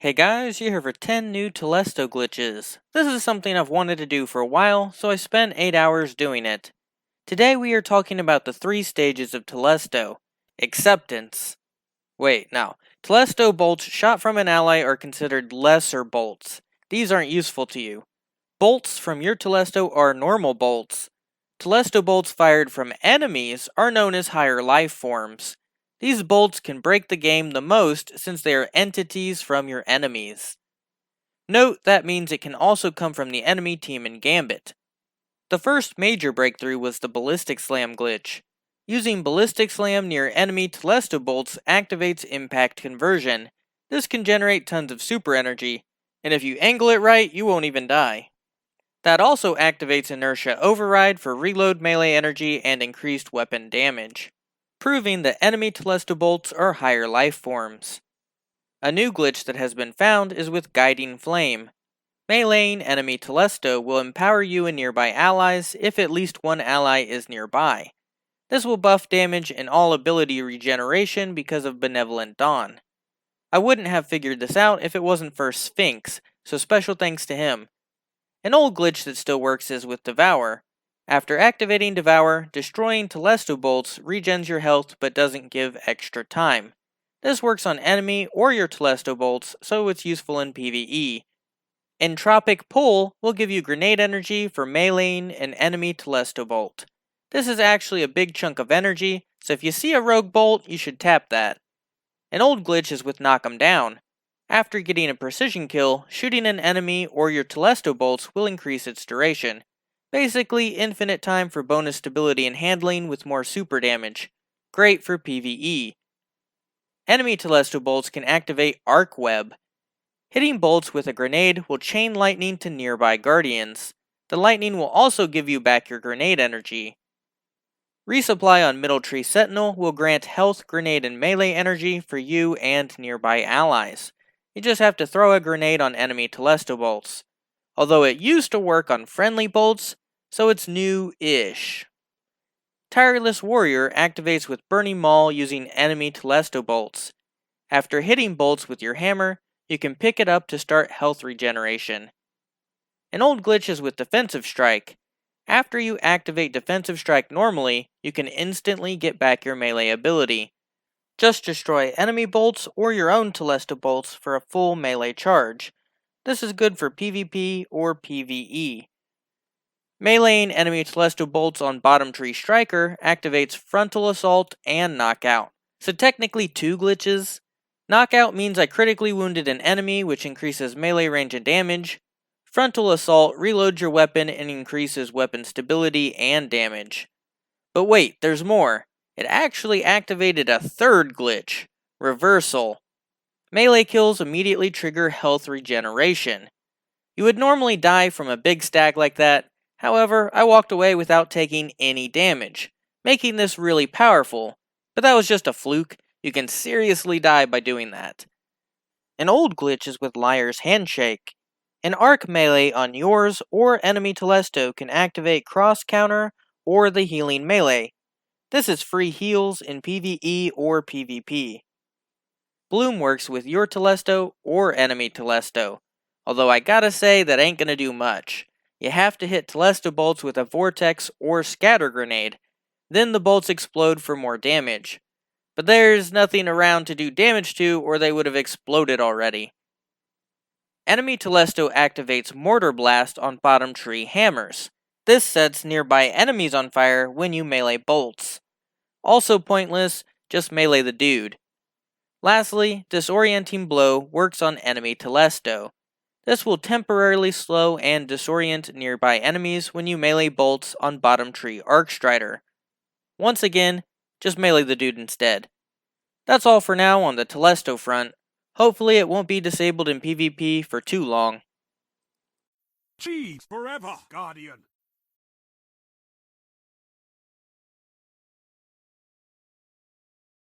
Hey guys, you're here for 10 new Telesto glitches. This is something I've wanted to do for a while, so I spent 8 hours doing it. Today we are talking about the 3 stages of Telesto. Acceptance. Wait, no. Telesto bolts shot from an ally are considered lesser bolts. These aren't useful to you. Bolts from your Telesto are normal bolts. Telesto bolts fired from enemies are known as higher life forms. These bolts can break the game the most since they are entities from your enemies. Note that means it can also come from the enemy team in Gambit. The first major breakthrough was the Ballistic Slam glitch. Using Ballistic Slam near enemy Telesto bolts activates impact conversion. This can generate tons of super energy, and if you angle it right, you won't even die. That also activates Inertia Override for reload melee energy and increased weapon damage, proving that enemy Telesto bolts are higher life forms. A new glitch that has been found is with Guiding Flame. Meleeing enemy Telesto will empower you and nearby allies if at least one ally is nearby. This will buff damage and all ability regeneration because of Benevolent Dawn. I wouldn't have figured this out if it wasn't for Sphinx, so special thanks to him. An old glitch that still works is with Devour. After activating Devour, destroying Telesto bolts regens your health but doesn't give extra time. This works on enemy or your Telesto bolts, so it's useful in PvE. Entropic Pull will give you grenade energy for meleeing an enemy Telesto bolt. This is actually a big chunk of energy, so if you see a rogue bolt, you should tap that. An old glitch is with Knock 'em Down. After getting a precision kill, shooting an enemy or your Telesto bolts will increase its duration. Basically, infinite time for bonus stability and handling with more super damage. Great for PvE. Enemy Telesto bolts can activate Arc Web. Hitting bolts with a grenade will chain lightning to nearby guardians. The lightning will also give you back your grenade energy. Resupply on Middle Tree Sentinel will grant health, grenade, and melee energy for you and nearby allies. You just have to throw a grenade on enemy Telesto bolts. Although it used to work on friendly bolts, so it's new-ish. Tireless Warrior activates with Burning Maul using enemy Telesto bolts. After hitting bolts with your hammer, you can pick it up to start health regeneration. An old glitch is with Defensive Strike. After you activate Defensive Strike normally, you can instantly get back your melee ability. Just destroy enemy bolts or your own Telesto bolts for a full melee charge. This is good for PvP or PvE. Meleeing enemy Telesto bolts on Bottom Tree Striker activates Frontal Assault and Knockout. So technically 2 glitches. Knockout means I critically wounded an enemy, which increases melee range and damage. Frontal Assault reloads your weapon and increases weapon stability and damage. But wait, there's more. It actually activated a 3rd glitch, Reversal. Melee kills immediately trigger health regeneration. You would normally die from a big stack like that, however, I walked away without taking any damage, making this really powerful. But that was just a fluke. You can seriously die by doing that. An old glitch is with Liar's Handshake. An arc melee on yours or enemy Telesto can activate Cross Counter or the Healing Melee. This is free heals in PvE or PvP. Bloom works with your Telesto or enemy Telesto, although I gotta say that ain't gonna do much. You have to hit Telesto bolts with a Vortex or Scatter Grenade, then the bolts explode for more damage. But there's nothing around to do damage to or they would have exploded already. Enemy Telesto activates Mortar Blast on Bottom Tree Hammers. This sets nearby enemies on fire when you melee bolts. Also pointless, just melee the dude. Lastly, Disorienting Blow works on enemy Telesto. This will temporarily slow and disorient nearby enemies when you melee bolts on Bottom Tree Arcstrider. Once again, just melee the dude instead. That's all for now on the Telesto front. Hopefully it won't be disabled in PvP for too long. Cheese forever, Guardian.